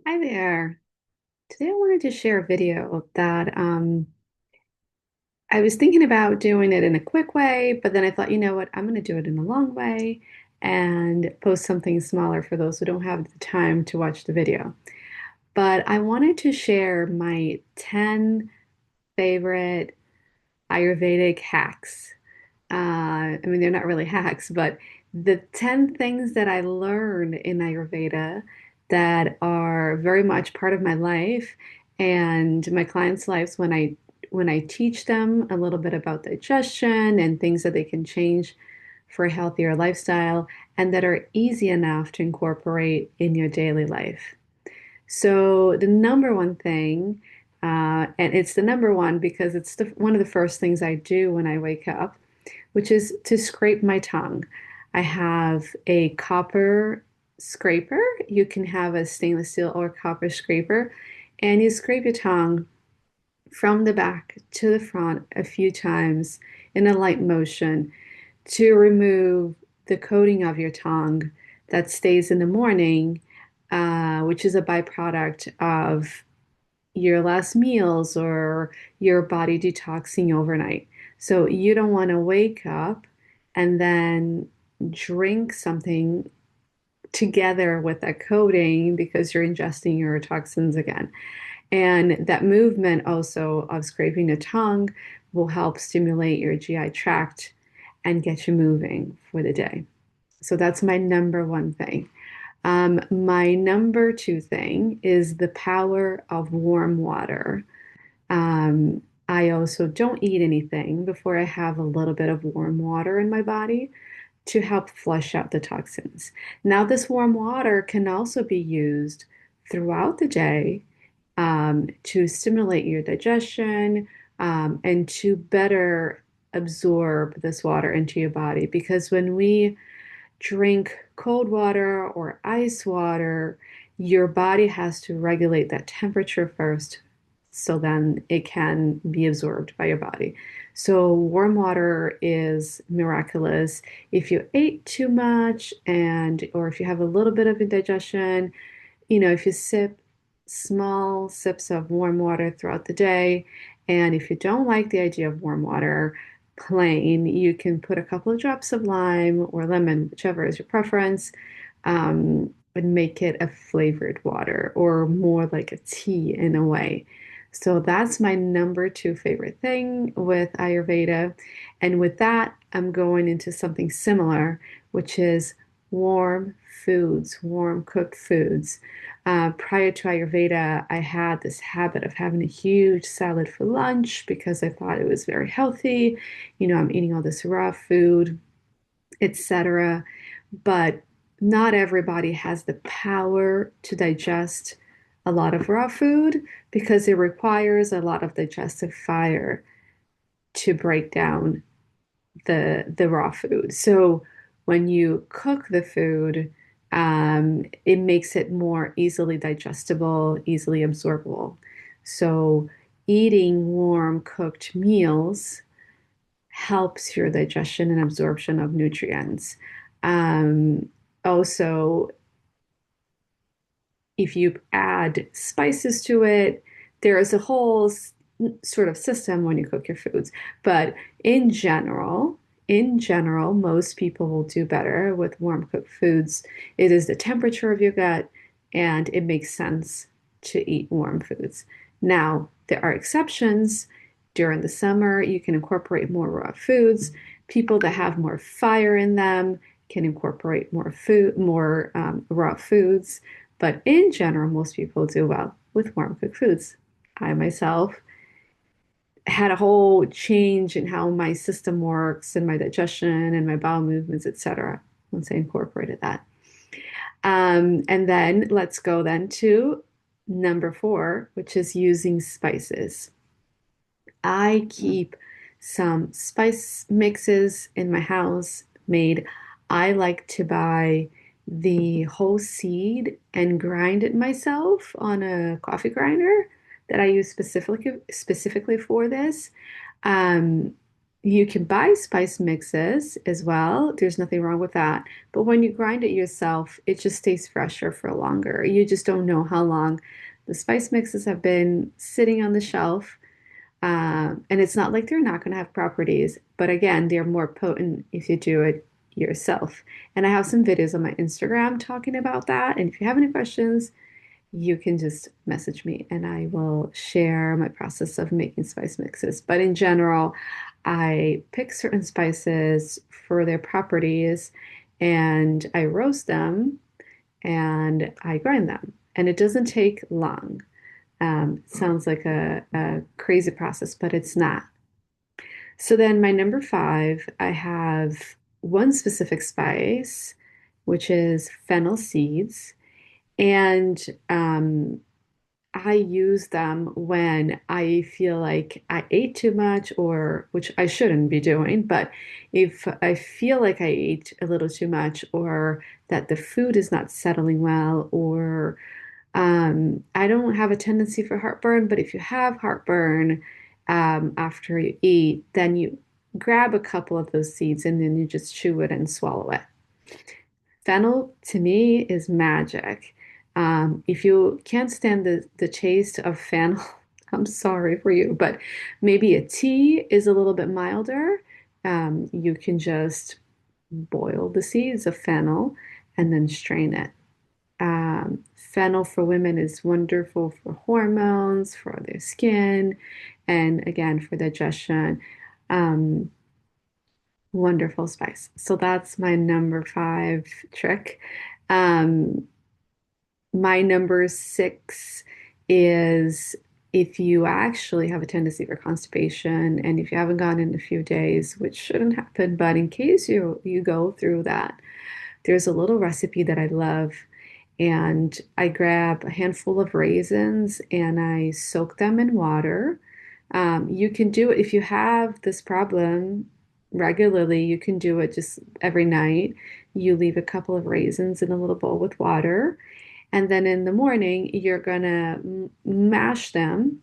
Hi there. Today I wanted to share a video that I was thinking about doing it in a quick way, but then I thought, you know what, I'm going to do it in a long way and post something smaller for those who don't have the time to watch the video. But I wanted to share my 10 favorite Ayurvedic hacks. I mean, they're not really hacks, but the 10 things that I learned in Ayurveda that are very much part of my life and my clients' lives when I teach them a little bit about digestion and things that they can change for a healthier lifestyle and that are easy enough to incorporate in your daily life. So the number one thing, and it's the number one because it's one of the first things I do when I wake up, which is to scrape my tongue. I have a copper scraper. You can have a stainless steel or copper scraper, and you scrape your tongue from the back to the front a few times in a light motion to remove the coating of your tongue that stays in the morning, which is a byproduct of your last meals or your body detoxing overnight. So you don't want to wake up and then drink something together with that coating because you're ingesting your toxins again. And that movement also of scraping the tongue will help stimulate your GI tract and get you moving for the day. So that's my number one thing. My number two thing is the power of warm water. I also don't eat anything before I have a little bit of warm water in my body to help flush out the toxins. Now, this warm water can also be used throughout the day to stimulate your digestion and to better absorb this water into your body. Because when we drink cold water or ice water, your body has to regulate that temperature first so then it can be absorbed by your body. So warm water is miraculous. If you ate too much and or if you have a little bit of indigestion, if you sip small sips of warm water throughout the day, and if you don't like the idea of warm water, plain, you can put a couple of drops of lime or lemon, whichever is your preference, and make it a flavored water or more like a tea in a way. So that's my number two favorite thing with Ayurveda. And with that, I'm going into something similar, which is warm foods, warm cooked foods. Prior to Ayurveda, I had this habit of having a huge salad for lunch because I thought it was very healthy. I'm eating all this raw food, etc. But not everybody has the power to digest a lot of raw food because it requires a lot of digestive fire to break down the raw food. So when you cook the food, it makes it more easily digestible, easily absorbable. So eating warm cooked meals helps your digestion and absorption of nutrients. Um, Also, if you add spices to it, there is a whole sort of system when you cook your foods. But in general, most people will do better with warm cooked foods. It is the temperature of your gut, and it makes sense to eat warm foods. Now, there are exceptions. During the summer, you can incorporate more raw foods. People that have more fire in them can incorporate more raw foods. But in general, most people do well with warm cooked foods. I myself had a whole change in how my system works and my digestion and my bowel movements, etc. Once I incorporated that. And then let's go then to number four, which is using spices. I keep some spice mixes in my house made. I like to buy the whole seed and grind it myself on a coffee grinder that I use specifically for this. Um, You can buy spice mixes as well. There's nothing wrong with that. But when you grind it yourself, it just stays fresher for longer. You just don't know how long the spice mixes have been sitting on the shelf. And it's not like they're not going to have properties, but again, they're more potent if you do it yourself. And I have some videos on my Instagram talking about that. And if you have any questions, you can just message me and I will share my process of making spice mixes. But in general, I pick certain spices for their properties and I roast them and I grind them. And it doesn't take long. It sounds like a crazy process, but it's not. So then my number five, I have one specific spice, which is fennel seeds. And I use them when I feel like I ate too much, or which I shouldn't be doing, but if I feel like I ate a little too much, or that the food is not settling well, or I don't have a tendency for heartburn, but if you have heartburn after you eat, then you grab a couple of those seeds and then you just chew it and swallow it. Fennel to me is magic. If you can't stand the taste of fennel, I'm sorry for you, but maybe a tea is a little bit milder. You can just boil the seeds of fennel and then strain it. Fennel for women is wonderful for hormones, for their skin, and again for digestion. Um, Wonderful spice. So that's my number five trick. Um, my number six is if you actually have a tendency for constipation and if you haven't gone in a few days, which shouldn't happen, but in case you go through that, there's a little recipe that I love. And I grab a handful of raisins and I soak them in water. You can do it if you have this problem regularly, you can do it just every night. You leave a couple of raisins in a little bowl with water. And then in the morning, you're gonna mash them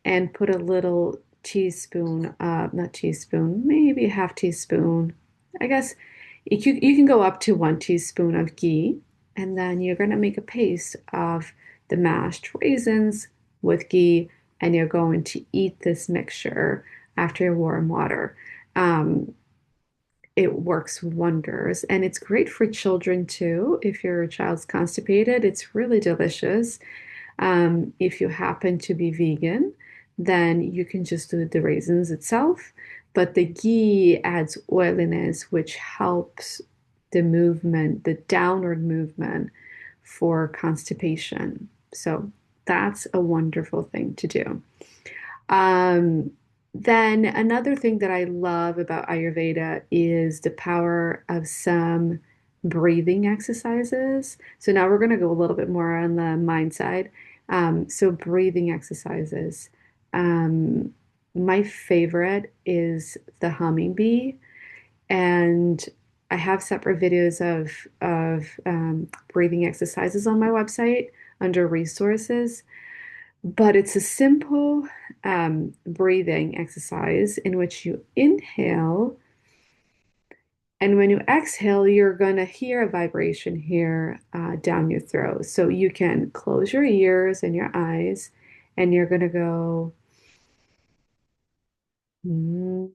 and put a little teaspoon, not teaspoon, maybe a half teaspoon. I guess you can go up to 1 teaspoon of ghee, and then you're gonna make a paste of the mashed raisins with ghee, and you're going to eat this mixture after warm water. Um, it works wonders, and it's great for children too. If your child's constipated, it's really delicious. If you happen to be vegan, then you can just do the raisins itself. But the ghee adds oiliness, which helps the movement, the downward movement for constipation. So that's a wonderful thing to do. Um, then another thing that I love about Ayurveda is the power of some breathing exercises. So now we're going to go a little bit more on the mind side. So breathing exercises. Um, my favorite is the humming bee, and I have separate videos of breathing exercises on my website under resources. But it's a simple breathing exercise in which you inhale, and when you exhale, you're going to hear a vibration here down your throat. So you can close your ears and your eyes, and you're going to go. "Mm,"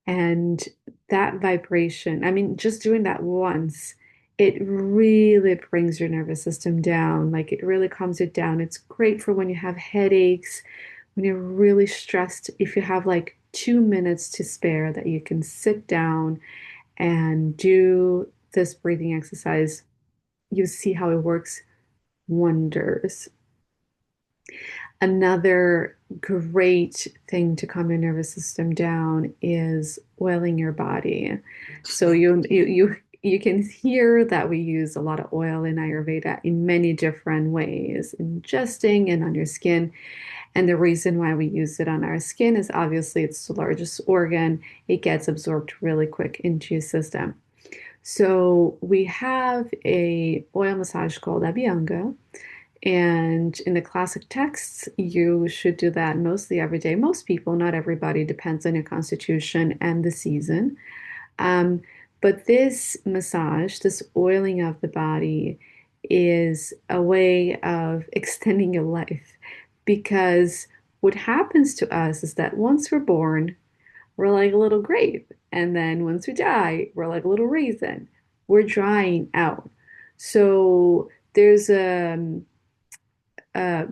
and that vibration, I mean, just doing that once, it really brings your nervous system down. Like it really calms it down. It's great for when you have headaches, when you're really stressed, if you have like 2 minutes to spare, that you can sit down and do this breathing exercise. You see how it works wonders. Another great thing to calm your nervous system down is oiling your body. So you can hear that we use a lot of oil in Ayurveda in many different ways, ingesting and on your skin. And the reason why we use it on our skin is obviously it's the largest organ. It gets absorbed really quick into your system. So we have a oil massage called Abhyanga, And in the classic texts, you should do that mostly every day. Most people, not everybody, depends on your constitution and the season. Um, but this massage, this oiling of the body, is a way of extending your life because what happens to us is that once we're born, we're like a little grape. And then once we die, we're like a little raisin. We're drying out. So there's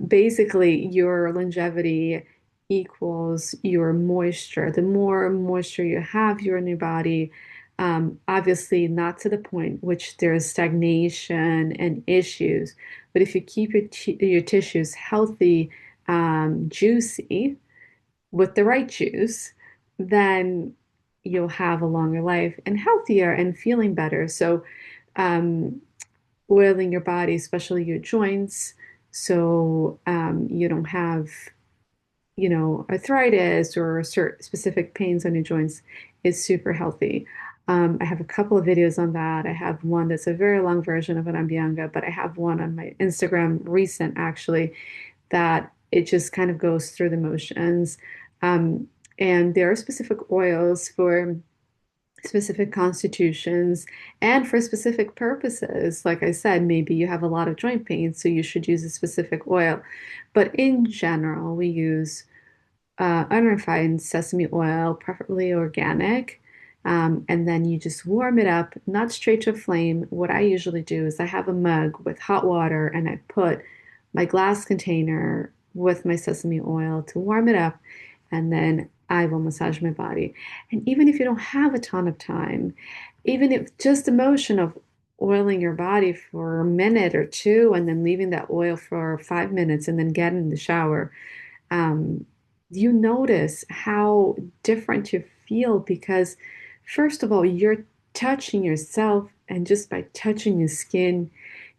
basically your longevity equals your moisture. The more moisture you have you're in your body, obviously not to the point which there's stagnation and issues, but if you keep your tissues healthy, juicy, with the right juice, then you'll have a longer life and healthier and feeling better. So, um, oiling your body, especially your joints, so you don't have, arthritis or certain specific pains on your joints is super healthy. I have a couple of videos on that. I have one that's a very long version of an Abhyanga, but I have one on my Instagram recent actually that it just kind of goes through the motions. Um, and there are specific oils for specific constitutions and for specific purposes. Like I said, maybe you have a lot of joint pain, so you should use a specific oil. But in general, we use unrefined sesame oil, preferably organic. And then you just warm it up, not straight to a flame. What I usually do is I have a mug with hot water and I put my glass container with my sesame oil to warm it up. And then I will massage my body. And even if you don't have a ton of time, even if just the motion of oiling your body for a minute or two and then leaving that oil for 5 minutes and then getting in the shower, um, you notice how different you feel because, first of all, you're touching yourself, and just by touching your skin,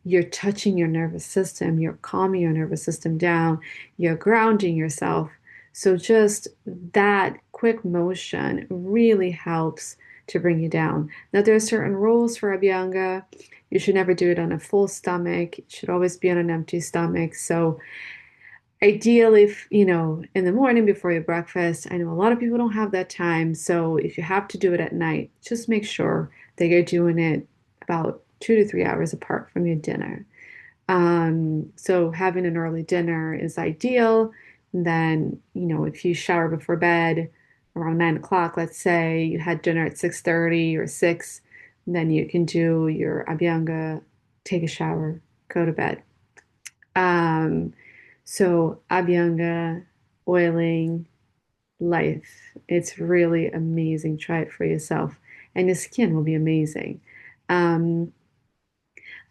you're touching your nervous system, you're calming your nervous system down, you're grounding yourself. So, just that quick motion really helps to bring you down. Now, there are certain rules for Abhyanga. You should never do it on a full stomach, it should always be on an empty stomach. So, ideally, if, in the morning before your breakfast, I know a lot of people don't have that time. So if you have to do it at night, just make sure that you're doing it about 2 to 3 hours apart from your dinner. So having an early dinner is ideal. And then, if you shower before bed around 9 o'clock, let's say you had dinner at 6:30 or 6, then you can do your Abhyanga, take a shower, go to bed. Um, so Abhyanga, oiling, life. It's really amazing. Try it for yourself, and your skin will be amazing. Um,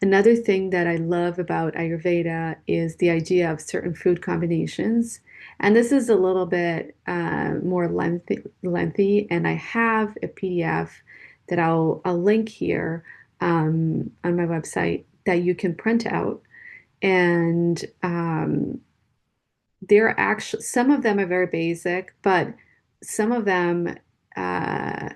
Another thing that I love about Ayurveda is the idea of certain food combinations. And this is a little bit more lengthy, and I have a PDF that I'll link here on my website that you can print out. And they're actually, some of them are very basic, but some of them, uh,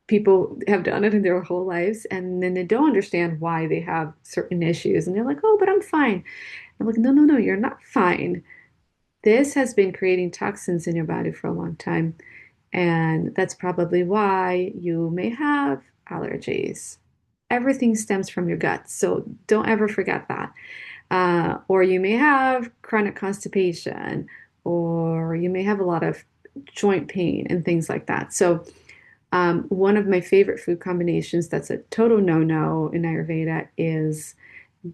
people have done it in their whole lives and then they don't understand why they have certain issues. And they're like, oh, but I'm fine. I'm like, no, no, no, you're not fine. This has been creating toxins in your body for a long time. And that's probably why you may have allergies. Everything stems from your gut. So don't ever forget that. Or you may have chronic constipation, or you may have a lot of joint pain and things like that. So, one of my favorite food combinations that's a total no-no in Ayurveda is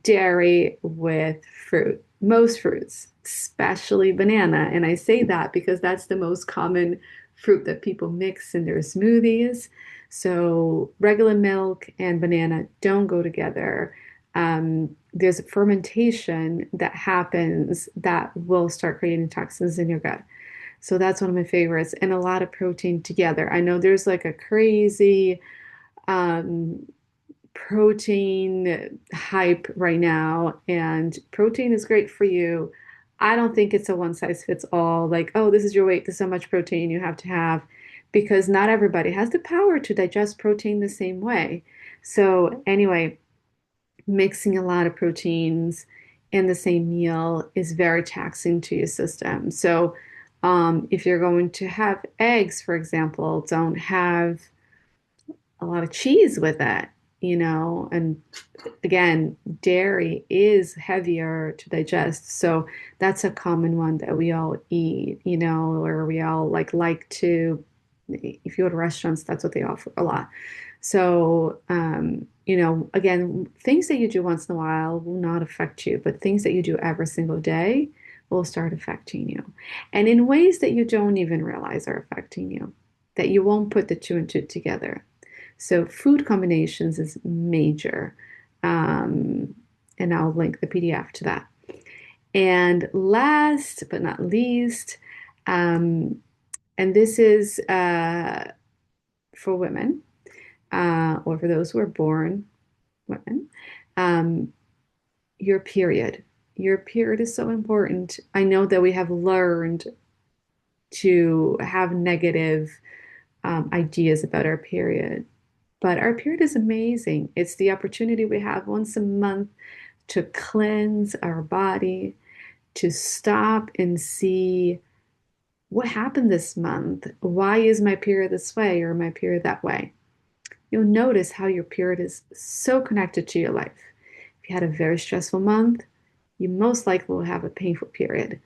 dairy with fruit. Most fruits, especially banana. And I say that because that's the most common fruit that people mix in their smoothies. So regular milk and banana don't go together. There's a fermentation that happens that will start creating toxins in your gut. So that's one of my favorites, and a lot of protein together. I know there's like a crazy um, protein hype right now, and protein is great for you. I don't think it's a one size fits all, like, oh, this is your weight, this is how much protein you have to have, because not everybody has the power to digest protein the same way. So, anyway, mixing a lot of proteins in the same meal is very taxing to your system. So, if you're going to have eggs, for example, don't have a lot of cheese with it, and again, dairy is heavier to digest. So that's a common one that we all eat, or we all like to, if you go to restaurants, that's what they offer a lot. So, again, things that you do once in a while will not affect you, but things that you do every single day will start affecting you. And in ways that you don't even realize are affecting you, that you won't put the two and two together. So food combinations is major. Um, and I'll link the PDF to that. And last but not least, um, and this is for women, or for those who are born women, um, your period. Your period is so important. I know that we have learned to have negative ideas about our period, but our period is amazing. It's the opportunity we have once a month to cleanse our body, to stop and see what happened this month. Why is my period this way or my period that way? You'll notice how your period is so connected to your life. If you had a very stressful month, you most likely will have a painful period.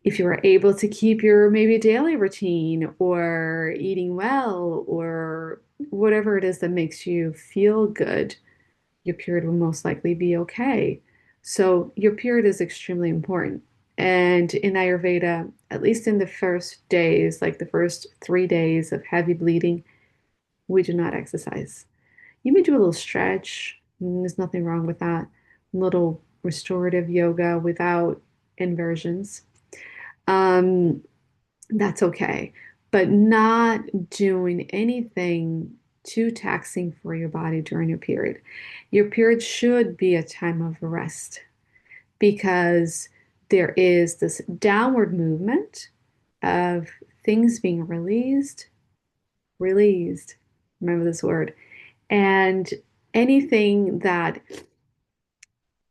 If you are able to keep your maybe daily routine or eating well or whatever it is that makes you feel good, your period will most likely be okay. So your period is extremely important. And in Ayurveda, at least in the first days, like the first 3 days of heavy bleeding, we do not exercise. You may do a little stretch. There's nothing wrong with that. A little restorative yoga without inversions. Um, that's okay. But not doing anything too taxing for your body during your period. Your period should be a time of rest because there is this downward movement of things being released. Remember this word. And anything that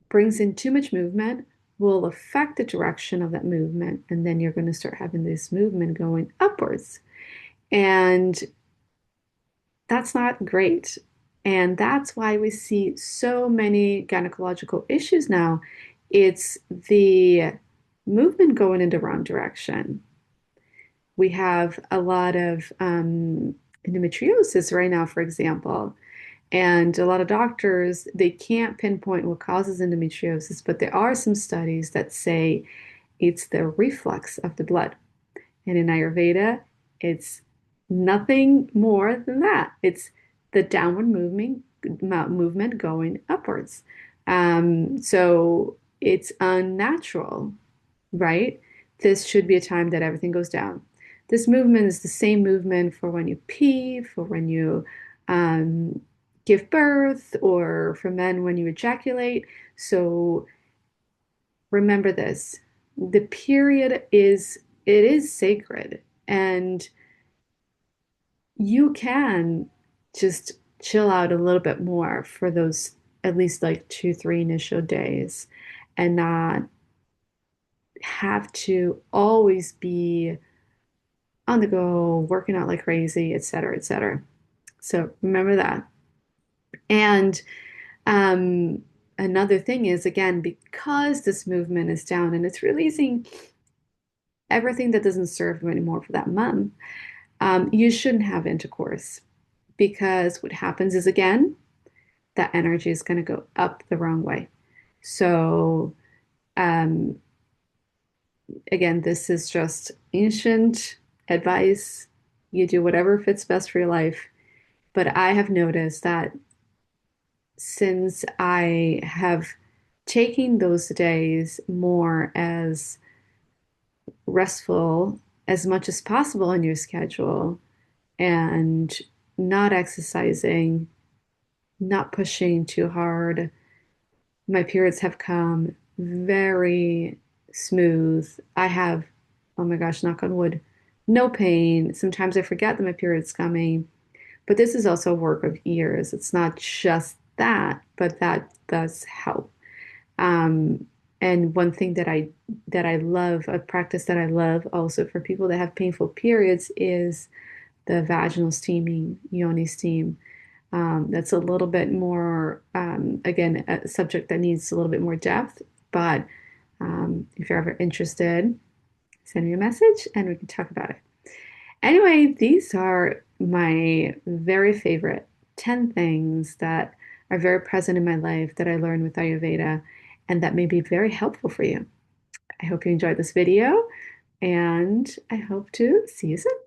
brings in too much movement will affect the direction of that movement. And then you're going to start having this movement going upwards. And that's not great. And that's why we see so many gynecological issues now. It's the movement going in the wrong direction. We have a lot of endometriosis right now, for example. And a lot of doctors, they can't pinpoint what causes endometriosis, but there are some studies that say it's the reflux of the blood. And in Ayurveda, it's nothing more than that. It's the downward movement going upwards. So it's unnatural, right? This should be a time that everything goes down. This movement is the same movement for when you pee, for when you um, give birth, or for men when you ejaculate. So remember this. The period is it is sacred, and you can just chill out a little bit more for those at least like 2, 3 initial days and not have to always be on the go, working out like crazy, et cetera, et cetera. So remember that. And um, another thing is, again, because this movement is down and it's releasing everything that doesn't serve you anymore for that month, you shouldn't have intercourse because what happens is, again, that energy is going to go up the wrong way. So, um, again, this is just ancient advice. You do whatever fits best for your life. But I have noticed that since I have taken those days more as restful as much as possible in your schedule and not exercising, not pushing too hard, my periods have come very smooth. I have, oh my gosh, knock on wood, no pain. Sometimes I forget that my period's coming, but this is also a work of years. It's not just that, but that does help. Um, and one thing that I love, a practice that I love also for people that have painful periods is the vaginal steaming, yoni steam. That's a little bit more, again, a subject that needs a little bit more depth. But if you're ever interested, send me a message and we can talk about it. Anyway, these are my very favorite 10 things that are very present in my life that I learned with Ayurveda and that may be very helpful for you. I hope you enjoyed this video and I hope to see you soon.